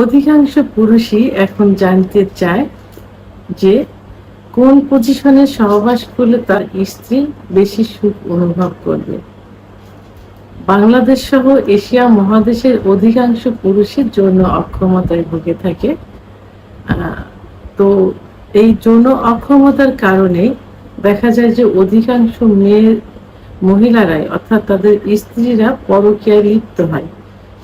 অধিকাংশ পুরুষই এখন জানতে চায় যে কোন পজিশনে সহবাস করলে তার স্ত্রী বেশি সুখ অনুভব করবে। বাংলাদেশ সহ এশিয়া মহাদেশের অধিকাংশ পুরুষই যৌন অক্ষমতায় ভুগে থাকে। তো এই যৌন অক্ষমতার কারণে দেখা যায় যে অধিকাংশ মহিলারাই অর্থাৎ তাদের স্ত্রীরা পরকীয়ায় লিপ্ত হয়।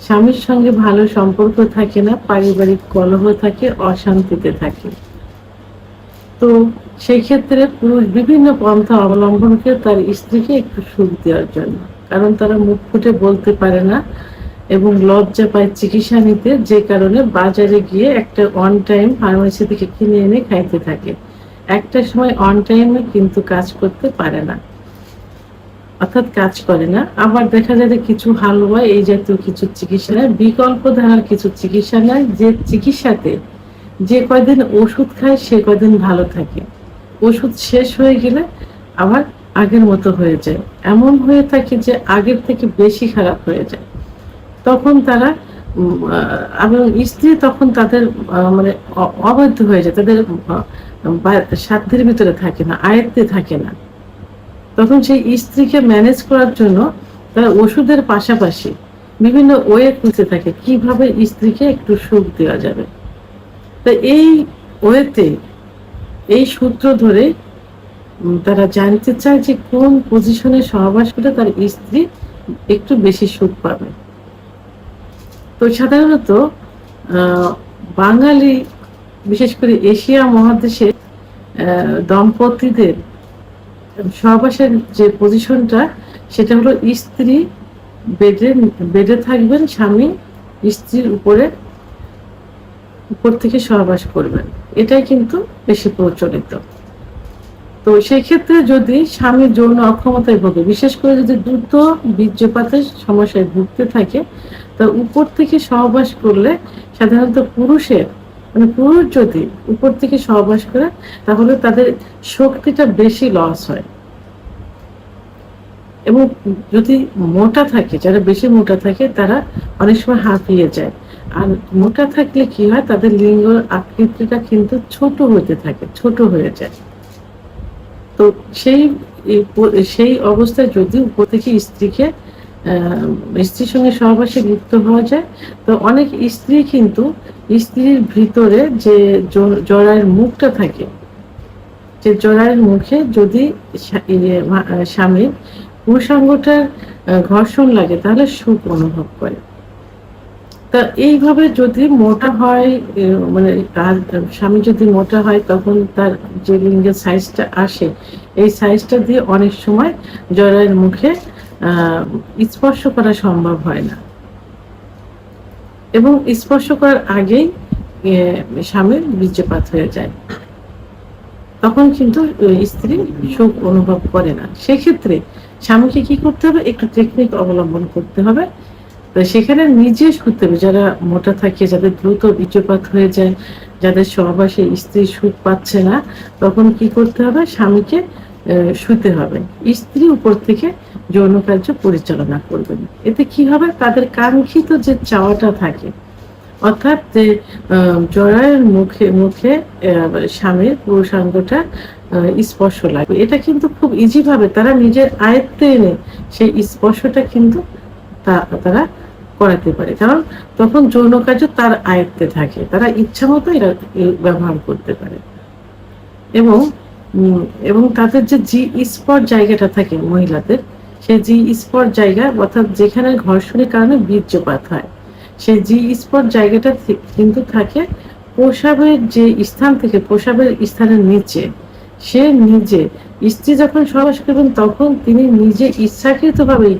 স্বামীর সঙ্গে ভালো সম্পর্ক থাকে না, পারিবারিক কলহ থাকে, অশান্তিতে থাকে। তো সেই ক্ষেত্রে পুরুষ বিভিন্ন পন্থা অবলম্বন করে তার স্ত্রীকে একটু সুখ দেওয়ার জন্য, কারণ তারা মুখ ফুটে বলতে পারে না এবং লজ্জা পায় চিকিৎসা নিতে, যে কারণে বাজারে গিয়ে একটা অন টাইম ফার্মেসি থেকে কিনে এনে খাইতে থাকে। একটা সময় অন টাইমে কিন্তু কাজ করতে পারে না, অর্থাৎ কাজ করে না। আবার দেখা যায় যে কিছু হালুয়া এই জাতীয় কিছু চিকিৎসা নেয়, বিকল্প ধারার কিছু চিকিৎসা নেয়, যে চিকিৎসাতে যে কয়দিন ওষুধ খায় সে কয়দিন ভালো থাকে, ওষুধ শেষ হয়ে গেলে আবার আগের মতো হয়ে যায়। এমন হয়ে থাকে যে আগের থেকে বেশি খারাপ হয়ে যায়। তখন তারা এবং স্ত্রী তখন তাদের মানে অবাধ্য হয়ে যায়, তাদের সাধ্যের ভিতরে থাকে না, আয়ত্তে থাকে না। তখন সেই স্ত্রীকে ম্যানেজ করার জন্য তারা ওষুধের পাশাপাশি বিভিন্ন ওয়ে খুঁজতে থাকে কিভাবে স্ত্রীকে একটু সুখ দেওয়া যাবে। তো এই ওয়েতে, এই সূত্র ধরে তারা জানতে চায় যে কোন পজিশনে সহবাস করলে তার স্ত্রী একটু বেশি সুখ পাবে। তো সাধারণত বাঙালি, বিশেষ করে এশিয়া মহাদেশে দম্পতিদের সহবাসের যে পজিশনটা, সেটা হলো স্ত্রী বেডে থাকবেন, স্বামী স্ত্রীর উপর থেকে সহবাস করবেন। এটাই কিন্তু বেশি প্রচলিত। তো সেই ক্ষেত্রে যদি স্বামী যৌন অক্ষমতায় ভোগে, বিশেষ করে যদি দ্রুত বীর্যপাতের সমস্যায় ভুগতে থাকে, তো উপর থেকে সহবাস করলে সাধারণত পুরুষ যদি উপর থেকে সহবাস করে তাহলে তাদের শক্তিটা বেশি লস হয়। এবং যদি মোটা থাকে, যারা বেশি মোটা থাকে তারা অনেক সময় হাঁপিয়ে যায়। আর মোটা থাকলে কি হয়, তাদের লিঙ্গ আকৃতিটা কিন্তু ছোট হতে থাকে, ছোট হয়ে যায়। তো সেই অবস্থায় যদি উপর থেকে স্ত্রীর সঙ্গে সহবাসে লিপ্ত হওয়া যায়, তো অনেক স্ত্রী কিন্তু স্ত্রীর ভিতরে যে জরায়ের মুখটা থাকে, যে জরায়ের মুখে যদি স্বামীর পুরুষাঙ্গটার ঘর্ষণ লাগে তাহলে সুখ অনুভব করে। তা এইভাবে যদি মোটা হয়, মানে স্বামী যদি মোটা হয়, তখন তার যে লিঙ্গের সাইজটা আসে, এই সাইজটা দিয়ে অনেক সময় জরায়ের মুখে স্পর্শ করা সম্ভব হয় না, এবং স্পর্শ করার আগেই স্বামীর বীর্যপাত হয়ে যায়। তখন কিন্তু স্ত্রী সুখ অনুভব করে না। সেক্ষেত্রে স্বামীকে কি করতে হবে, একটু টেকনিক অবলম্বন করতে হবে। তো সেখানে নিজে শুতে হবে। যারা মোটা থাকে, যাদের দ্রুত বীর্যপাত হয়ে যায়, যাদের সহবাসে স্ত্রী সুখ পাচ্ছে না, তখন কি করতে হবে, স্বামীকে শুতে হবে, স্ত্রী উপর থেকে যৌন কার্য পরিচালনা করবেন। এতে কি হবে, তাদের কাঙ্ক্ষিত যে চাওয়াটা থাকে, অর্থাৎ যে জরায়ের মুখে স্বামীর পুরুষাঙ্গটা স্পর্শ লাগবে, এটা কিন্তু খুব ইজি ভাবে তারা নিজের আয়ত্তে এনে সেই স্পর্শটা কিন্তু তারা করাতে পারে। কারণ তখন যৌন কার্য তার আয়ত্তে থাকে, তারা ইচ্ছা মতো এরা ব্যবহার করতে পারে। এবং তাদের যে জি স্পট জায়গাটা থাকে মহিলাদের, সেই জি স্পট জায়গা, অর্থাৎ যেখানে ঘর্ষণের কারণে বীর্যপাত হয়, সেই জি স্পট জায়গাটা কিন্তু থাকে প্রসাবের যে স্থান থেকে, প্রসাবের স্থানের নিচে। সে নিজে, স্ত্রী যখন সহবাস করবেন তখন তিনি নিজে ইচ্ছাকৃতভাবেই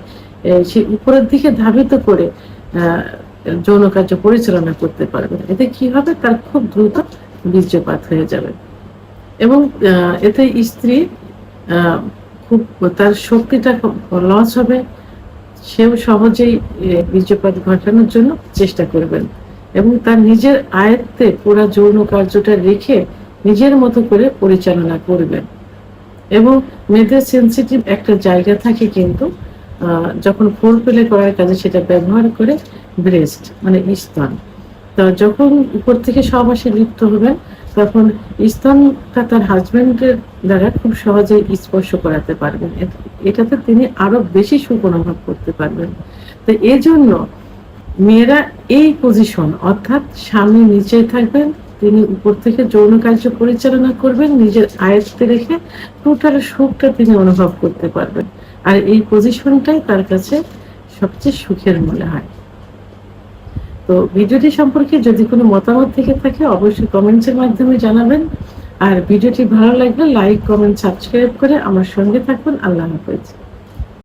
সে উপরের দিকে ধাবিত করে যৌন কার্য পরিচালনা করতে পারবেন। এতে কি হবে, তার খুব দ্রুত বীর্যপাত হয়ে যাবে, এবং এতে স্ত্রী খুব তার শক্তিটা লস হবে, সেও সহজেই বীর্যপাত ঘটানোর জন্য চেষ্টা করবেন, এবং তার নিজের আয়ত্তে পুরো যৌন কার্যটা রেখে নিজের মতো করে পরিচালনা করবেন। এবং মেয়েদের সেন্সিটিভ একটা জায়গা থাকে কিন্তু, যখন ফোর প্লে করার কাজে সেটা ব্যবহার করে ব্রেস্ট মানে স্তন। তো যখন উপর থেকে সহবাসে লিপ্ত হবেন, তখন স্তনটা তার হাজবেন্ডের দ্বারা খুব সহজে স্পর্শ করাতে পারবেন। এটাতে তিনি আরো বেশি সুখ অনুভব করতে পারবেন। তো এই জন্য মেয়েরা এই পজিশন, অর্থাৎ স্বামী নিচে থাকবেন, তিনি উপর থেকে যৌন কার্য পরিচালনা করবেন, নিজের আয়ত্তে রেখে টোটাল সুখটা তিনি অনুভব করতে পারবেন। আর এই পজিশনটাই তার কাছে সবচেয়ে সুখের মনে হয়। তো ভিডিওটি সম্পর্কে যদি কোনো মতামত থেকে থাকে অবশ্যই কমেন্টসের মাধ্যমে জানাবেন। আর ভিডিওটি ভালো লাগলে লাইক, কমেন্ট, সাবস্ক্রাইব করে আমার সঙ্গে থাকুন। আল্লাহ হাফেজ।